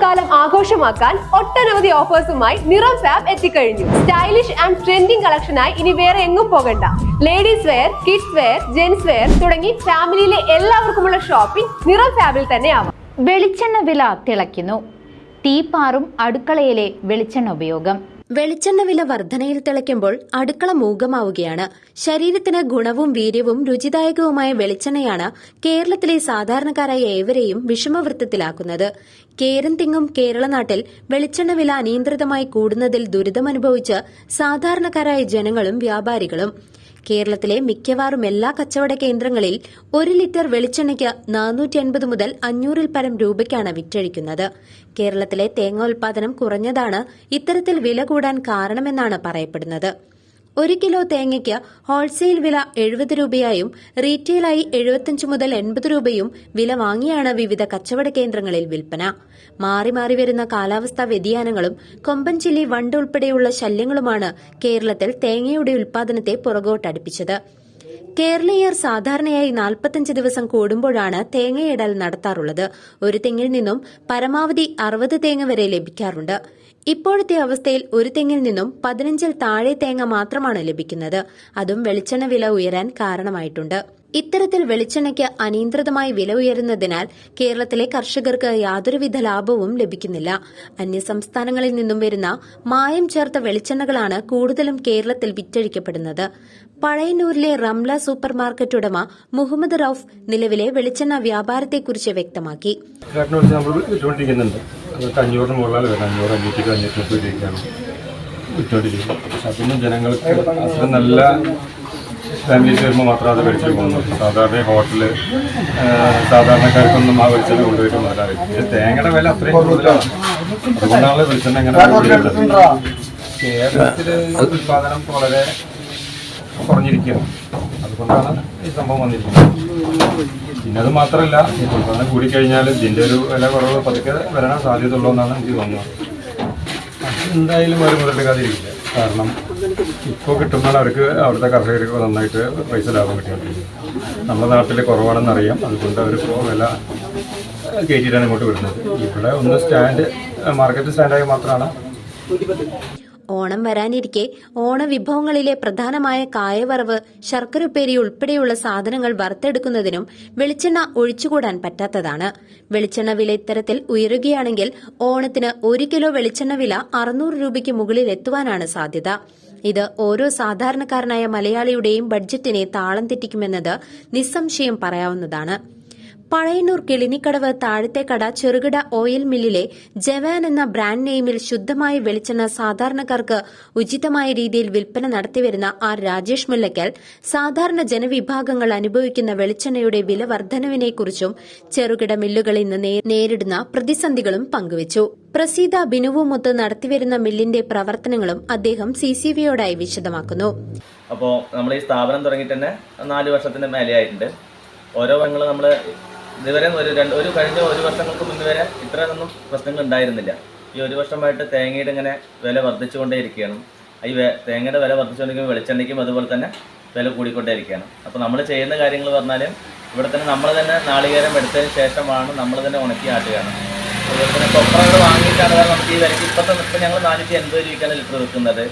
ഓണക്കാലം ആഘോഷമാക്കാൻ ഒട്ടനവധി ഓഫേഴ്സുമായി നിറം ഫാബ് എത്തിക്കഴിഞ്ഞു. സ്റ്റൈലിഷ് ആൻഡ് ട്രെൻഡിംഗ് കളക്ഷനായി ഇനി വേറെ എങ്ങും പോകണ്ട. Ladies wear, kids wear, gents wear തുടങ്ങി ഫാമിലിയിലെ എല്ലാവർക്കുമുള്ള ഷോപ്പിംഗ് നിറം ഫാബിൽ തന്നെ ആവാം. വെളിച്ചെണ്ണ വില തിളയ്ക്കുന്നു. തീപ്പാറും അടുക്കളയിലെ വെളിച്ചെണ്ണ ഉപയോഗം. വെളിച്ചെണ്ണ വില വർധനയിൽ തിളയ്ക്കുമ്പോൾ അടുക്കള മൂകമാവുകയാണ്. ശരീരത്തിന് ഗുണവും വീര്യവും രുചിദായകവുമായ വെളിച്ചെണ്ണയാണ് കേരളത്തിലെ സാധാരണക്കാരായ ഏവരെയും വിഷമവൃത്തത്തിലാക്കുന്നത്. കേരം തിങ്ങും കേരള നാട്ടിൽ വെളിച്ചെണ്ണ വില അനിയന്ത്രിതമായി കൂടുന്നതിൽ ദുരിതമനുഭവിച്ച് സാധാരണക്കാരായ ജനങ്ങളും വ്യാപാരികളും. കേരളത്തിലെ മിക്കവാറും എല്ലാ കച്ചവട കേന്ദ്രങ്ങളിൽ 1 ലിറ്റർ വെളിച്ചെണ്ണയ്ക്ക് 480 മുതൽ 500 പരം രൂപയ്ക്കാണ് വിറ്റഴിക്കുന്നത്. കേരളത്തിലെ തേങ്ങ ഉൽപാദനം കുറഞ്ഞതാണ് ഇത്തരത്തിൽ വില കൂടാൻ കാരണമെന്നാണ് പറയപ്പെടുന്നത്. 1 കിലോ തേങ്ങയ്ക്ക് ഹോൾസെയിൽ വില 70 രൂപയായും റീറ്റെയിലായി 75 മുതൽ 80 രൂപയും വില വാങ്ങിയാണ് വിവിധ കച്ചവട കേന്ദ്രങ്ങളിൽ വിൽപ്പന. മാറി മാറി വരുന്ന കാലാവസ്ഥാ വ്യതിയാനങ്ങളും കൊമ്പൻ ചില്ലി വണ്ട് ഉൾപ്പെടെയുള്ള ശല്യങ്ങളുമാണ് കേരളത്തിൽ തേങ്ങയുടെ ഉൽപാദനത്തെ പുറകോട്ടടുപ്പിച്ചത്. കേരളീയർ സാധാരണയായി 45 ദിവസം കൂടുമ്പോഴാണ് തേങ്ങയിടൽ നടത്താറുള്ളത്. ഒരു തെങ്ങിൽ നിന്നും പരമാവധി 60 തേങ്ങ വരെ ലഭിക്കാറുണ്ട്. ഇപ്പോഴത്തെ അവസ്ഥയിൽ ഒരു തെങ്ങിൽ നിന്നും 15-ൽ താഴെ തേങ്ങ മാത്രമാണ് ലഭിക്കുന്നത്. അതും വെളിച്ചെണ്ണ വില ഉയരാൻ കാരണമായിട്ടുണ്ട്. ഇത്തരത്തിൽ വെളിച്ചെണ്ണയ്ക്ക് അനിയന്ത്രിതമായി വില ഉയരുന്നതിനാൽ കേരളത്തിലെ കർഷകർക്ക് യാതൊരുവിധ ലാഭവും ലഭിക്കുന്നില്ല. അന്യസംസ്ഥാനങ്ങളിൽ നിന്നും വരുന്ന മായം ചേർത്ത വെളിച്ചെണ്ണകളാണ് കൂടുതലും കേരളത്തിൽ വിറ്റഴിക്കപ്പെടുന്നത്. പഴയന്നൂരിലെ റംല സൂപ്പർ മാർക്കറ്റ് ഉടമ മുഹമ്മദ് റൌഫ് നിലവിലെ വെളിച്ചെണ്ണ വ്യാപാരത്തെക്കുറിച്ച് വ്യക്തമാക്കി. 500 മുകളിലാണ് വരുന്നത്. 500, 530 രൂപയ്ക്കാണ് വിറ്റുകൊണ്ടിരിക്കുന്നത്. പക്ഷെ അതിനും ജനങ്ങൾക്ക് അത്ര നല്ല ഫാമിലീസ് വരുമ്പോൾ മാത്രം അത് കഴിച്ചു പോകുന്നത്. സാധാരണ ഹോട്ടല് സാധാരണക്കാർക്കൊന്നും ആ വെളിച്ചെണ്ണ കൊണ്ടുപോയിട്ട് മുതലായി. തേങ്ങയുടെ വില അത്രയും കൂടുതലാണ്. അതുകൊണ്ടാണ് വെളിച്ചെണ്ണ ഇങ്ങനെ കേരളത്തില് ഉൽപാദനം വളരെ കുറഞ്ഞിരിക്കുകയാണ്. അതുകൊണ്ടാണ് ഈ സംഭവം വന്നിരിക്കുന്നത്. പിന്നെ അത് മാത്രമല്ല, ഉൽപാദനം കൂടിക്കഴിഞ്ഞാൽ ഇതിൻ്റെ ഒരു വില കുറവ് പതുക്കെ വരാൻ സാധ്യതയുള്ളൂ എന്നാണ് എനിക്ക് തോന്നുന്നത്. എന്തായാലും അവർ മുതലെടുക്കാതിരിക്കില്ല. കാരണം ഇപ്പോൾ കിട്ടുമ്പോൾ അവർക്ക് അവിടുത്തെ കർഷകർക്ക് നന്നായിട്ട് പൈസ ലാഭം കിട്ടിക്കൊണ്ടിരിക്കും. നമ്മുടെ നാട്ടിൽ കുറവാണെന്നറിയാം. അതുകൊണ്ട് അവർ വില കയറ്റിയിട്ടാണ് ഇങ്ങോട്ട് വരുന്നത്. ഇവിടെ ഒന്ന് മാർക്കറ്റ് സ്റ്റാൻഡായി മാത്രമാണ്. ഓണം വരാനിരിക്കെ ഓണവിഭവങ്ങളിലെ പ്രധാനമായ കായവറവ്, ശർക്കരപ്പേരി ഉൾപ്പെടെയുള്ള സാധനങ്ങൾ വറുത്തെടുക്കുന്നതിനും വെളിച്ചെണ്ണ ഒഴിച്ചുകൂടാൻ പറ്റാത്തതാണ്. വെളിച്ചെണ്ണ വില ഇത്തരത്തിൽ ഉയരുകയാണെങ്കിൽ ഓണത്തിന് 1 കിലോ വെളിച്ചെണ്ണ വില 600 രൂപയ്ക്ക് മുകളിൽ എത്തുവാനാണ് സാധ്യത. ഇത് ഓരോ സാധാരണക്കാരനായ മലയാളിയുടെയും ബഡ്ജറ്റിനെ താളം തെറ്റിക്കുമെന്നത് നിസ്സംശയം പറയാവുന്നതാണ്. പഴയന്നൂർ കിളിനിക്കടവ് താഴത്തേക്കട ചെറുകിട ഓയിൽ മില്ലിലെ ജവാൻ എന്ന ബ്രാൻഡ് നെയിമിൽ ശുദ്ധമായ വെളിച്ചെണ്ണ സാധാരണക്കാർക്ക് ഉചിതമായ രീതിയിൽ വിൽപ്പന നടത്തിവരുന്ന ആർ രാജേഷ് മുല്ലയ്ക്കൽ സാധാരണ ജനവിഭാഗങ്ങൾ അനുഭവിക്കുന്ന വെളിച്ചെണ്ണയുടെ വില വർധനവിനെക്കുറിച്ചും ചെറുകിട മില്ലുകൾ ഇന്ന് നേരിടുന്ന പ്രതിസന്ധികളും പങ്കുവച്ചു. പ്രസീത ബിനുവുമൊത്ത് നടത്തിവരുന്ന മില്ലിന്റെ പ്രവർത്തനങ്ങളും അദ്ദേഹം CCVയോടായി വിശദമാക്കുന്നു. അപ്പോൾ നമ്മൾ ഈ സ്ഥാപനം തുടങ്ങിയിട്ട് തന്നെ 4 വർഷത്തിന്റെ മേലെയായിട്ടുണ്ട്. ഓരോ വർഷങ്ങളും നമ്മൾ ഇതുവരെ കഴിഞ്ഞ 1 വർഷങ്ങൾക്ക് മുന്നേ വരെ ഇത്രയൊന്നും പ്രശ്നങ്ങൾ ഉണ്ടായിരുന്നില്ല. ഈ 1 വർഷമായിട്ട് തേങ്ങയുടെ ഇങ്ങനെ വില വർദ്ധിച്ചുകൊണ്ടേയിരിക്കുകയാണ്. ഈ തേങ്ങയുടെ വില വർദ്ധിച്ചുകൊണ്ടിരിക്കുമ്പോൾ വെളിച്ചെണ്ണയ്ക്കും അതുപോലെ തന്നെ വില കൂടിക്കൊണ്ടേയിരിക്കുകയാണ്. അപ്പോൾ നമ്മൾ ചെയ്യുന്ന കാര്യങ്ങൾ പറഞ്ഞാൽ ഇവിടെ തന്നെ നമ്മൾ തന്നെ നാളികേരം എടുത്തതിന് ശേഷമാണ് നമ്മൾ തന്നെ ഉണക്കി ആട്ടുകയാണ്. അതുപോലെ തന്നെ കൊപ്രകൾ വാങ്ങിയിട്ടാണ് നമുക്ക് ഈ വിലയ്ക്ക് ഇപ്പം ഞങ്ങൾ 480 രൂപയ്ക്കാണ് ലിറ്റർ വിൽക്കുന്നത്.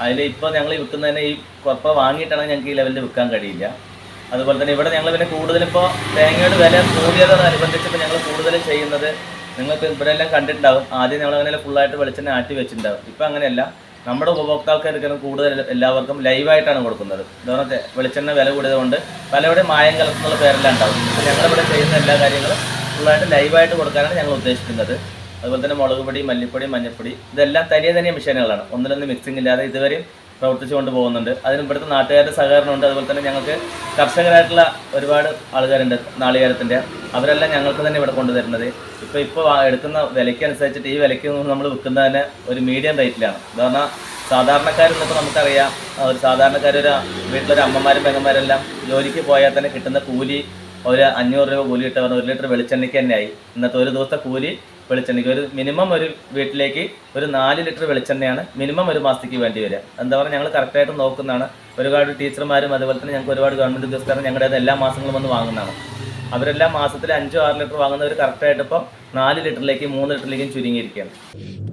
അതിൽ ഇപ്പോൾ ഞങ്ങൾ വിൽക്കുന്നതിന് ഈ കൊപ്ര വാങ്ങിയിട്ടാണെങ്കിൽ ഞങ്ങൾക്ക് ഈ ലെവലിൽ വിൽക്കാൻ കഴിയില്ല. അതുപോലെ തന്നെ ഇവിടെ ഞങ്ങൾ പിന്നെ കൂടുതലിപ്പോൾ തേങ്ങയുടെ വില കൂടിയതോടനുബന്ധിച്ചിപ്പോൾ ഞങ്ങൾ കൂടുതലും ചെയ്യുന്നത് നിങ്ങൾക്ക് ഇവിടെ എല്ലാം കണ്ടിട്ടുണ്ടാകും. ആദ്യം ഞങ്ങൾ അങ്ങനെ ഫുള്ളായിട്ട് വെളിച്ചെണ്ണ ആറ്റി വെച്ചിട്ടുണ്ടാകും. ഇപ്പം അങ്ങനെയല്ല. നമ്മുടെ ഉപഭോക്താക്കൾക്കെല്ലാം കൂടുതൽ എല്ലാവർക്കും ലൈവായിട്ടാണ് കൊടുക്കുന്നത്. ഇതുപോലെ വെളിച്ചെണ്ണ വില കൂടിയതുകൊണ്ട് പലരുടെയും മായം കലർത്തുന്നുള്ള പേരെല്ലാം ഉണ്ടാകും. അപ്പോൾ ഞങ്ങളിവിടെ ചെയ്യുന്ന എല്ലാ കാര്യങ്ങളും ഫുള്ളായിട്ട് ലൈവായിട്ട് കൊടുക്കാനാണ് ഞങ്ങൾ ഉദ്ദേശിക്കുന്നത്. അതുപോലെ തന്നെ മുളക് പൊടി, മല്ലിപ്പൊടി, മഞ്ഞൾപ്പൊടി ഇതെല്ലാം തനിയെ മെഷീനുകളാണ്. ഒന്നിലൊന്നും മിക്സിംഗ് ഇല്ലാതെ ഇതുവരെയും പ്രവർത്തിച്ചുകൊണ്ട് പോകുന്നുണ്ട്. അതിന് ഇവിടുത്തെ നാട്ടുകാരുടെ സഹകരണമുണ്ട്. അതുപോലെ തന്നെ ഞങ്ങൾക്ക് കർഷകരായിട്ടുള്ള ഒരുപാട് ആൾക്കാരുണ്ട് നാളികേരത്തിൻ്റെ. അവരെല്ലാം ഞങ്ങൾക്ക് തന്നെ ഇവിടെ കൊണ്ടുതരുന്നത്. ഇപ്പോൾ എടുക്കുന്ന വിലയ്ക്ക് അനുസരിച്ചിട്ട് ഈ വിലയ്ക്ക് നമ്മൾ വിൽക്കുന്നത് തന്നെ ഒരു മീഡിയം റേറ്റിലാണ്. കാരണം സാധാരണക്കാരിന്നിപ്പോൾ നമുക്കറിയാം, ഒരു സാധാരണക്കാരൊരു വീട്ടിലൊരു അമ്മമാരും പെങ്ങന്മാരെല്ലാം ജോലിക്ക് പോയാൽ തന്നെ കിട്ടുന്ന കൂലി ഒരു 500 രൂപ കൂലി കിട്ടുക 1 ലിറ്റർ വെളിച്ചെണ്ണയ്ക്ക് തന്നെയായി. ഇന്നത്തെ ഒരു ദിവസത്തെ കൂലി വെളിച്ചെണ്ണയ്ക്ക് ഒരു മിനിമം ഒരു വീട്ടിലേക്ക് ഒരു 4 ലിറ്റർ വെളിച്ചെണ്ണയാണ് മിനിമം ഒരു മാസത്തേക്ക് വേണ്ടി വരിക. എന്താ പറയുക, ഞങ്ങൾ കറക്റ്റായിട്ട് നോക്കുന്നതാണ്. ഒരുപാട് ടീച്ചർമാരും അതുപോലെ തന്നെ ഞങ്ങൾക്ക് ഒരുപാട് ഗവൺമെൻറ് ഉദ്യോഗസ്ഥരും ഞങ്ങളുടെ എല്ലാ മാസങ്ങളും വന്ന് വാങ്ങുന്നതാണ്. അവരെല്ലാം മാസത്തിൽ 5-6 ലിറ്റർ വാങ്ങുന്നവർ കറക്റ്റായിട്ട് ഇപ്പം 4 ലിറ്ററിലേക്കും 3 ലിറ്ററിലേക്കും ചുരുങ്ങിയിരിക്കുകയാണ്.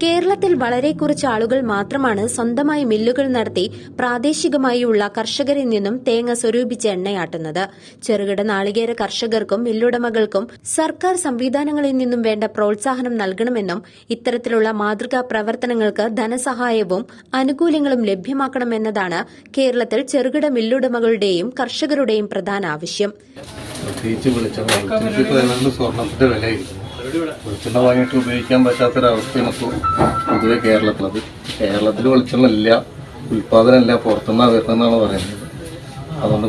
കേരളത്തിൽ വളരെ കുറച്ച് ആളുകൾ മാത്രമാണ് സ്വന്തമായി മില്ലുകൾ നടത്തി പ്രാദേശികമായി ഉള്ള കർഷകരിൽ നിന്നും തേങ്ങ സ്വരൂപിച്ച് എണ്ണയാട്ടുന്നത്. ചെറുകിട നാളികേര കർഷകർക്കും മില്ലുടമകൾക്കും സർക്കാർ സംവിധാനങ്ങളിൽ നിന്നും വേണ്ട പ്രോത്സാഹനം നൽകണമെന്നും ഇത്തരത്തിലുള്ള മാതൃകാ പ്രവർത്തനങ്ങൾക്ക് ധനസഹായവും ആനുകൂല്യങ്ങളും ലഭ്യമാക്കണമെന്നതാണ് കേരളത്തിൽ ചെറുകിട മില്ലുടമകളുടെയും കർഷകരുടെയും പ്രധാന ആവശ്യം. പ്രത്യേകിച്ച് വെളിച്ചെണ്ണ സ്വർണ്ണത്തിന്റെ വിലയായിരിക്കും. വെളിച്ചെണ്ണ വാങ്ങിയിട്ട് ഉപയോഗിക്കാൻ പറ്റാത്തൊരവസ്ഥയാണ് ഇപ്പോൾ പൊതുവെ കേരളത്തിലത്. കേരളത്തിൽ വെളിച്ചെണ്ണ ഇല്ല, ഉൽപ്പാദനമില്ല, പുറത്തുനിന്നാണ് വരുന്നതെന്നാണ് പറയുന്നത്. അതുകൊണ്ട്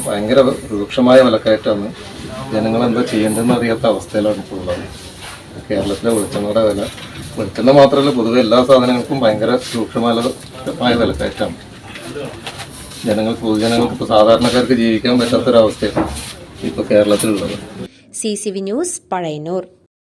ഭയങ്കര രൂക്ഷമായ വിലക്കയറ്റമാണ്. ജനങ്ങളെന്താ ചെയ്യേണ്ടതെന്ന് അറിയാത്ത അവസ്ഥയിലാണ് ഇപ്പോൾ ഉള്ളത്. കേരളത്തിലെ വെളിച്ചെണ്ണയുടെ വില, വെളിച്ചെണ്ണ മാത്രമല്ല പൊതുവെ എല്ലാ സാധനങ്ങൾക്കും ഭയങ്കര രൂക്ഷമായ വിലക്കയറ്റമാണ്. പൊതുജനങ്ങൾക്ക് ഇപ്പോൾ സാധാരണക്കാർക്ക് ജീവിക്കാൻ പറ്റാത്തൊരവസ്ഥയാണ് ഇപ്പോൾ കേരളത്തിലുള്ളത്. CCV news, Pazhayannur.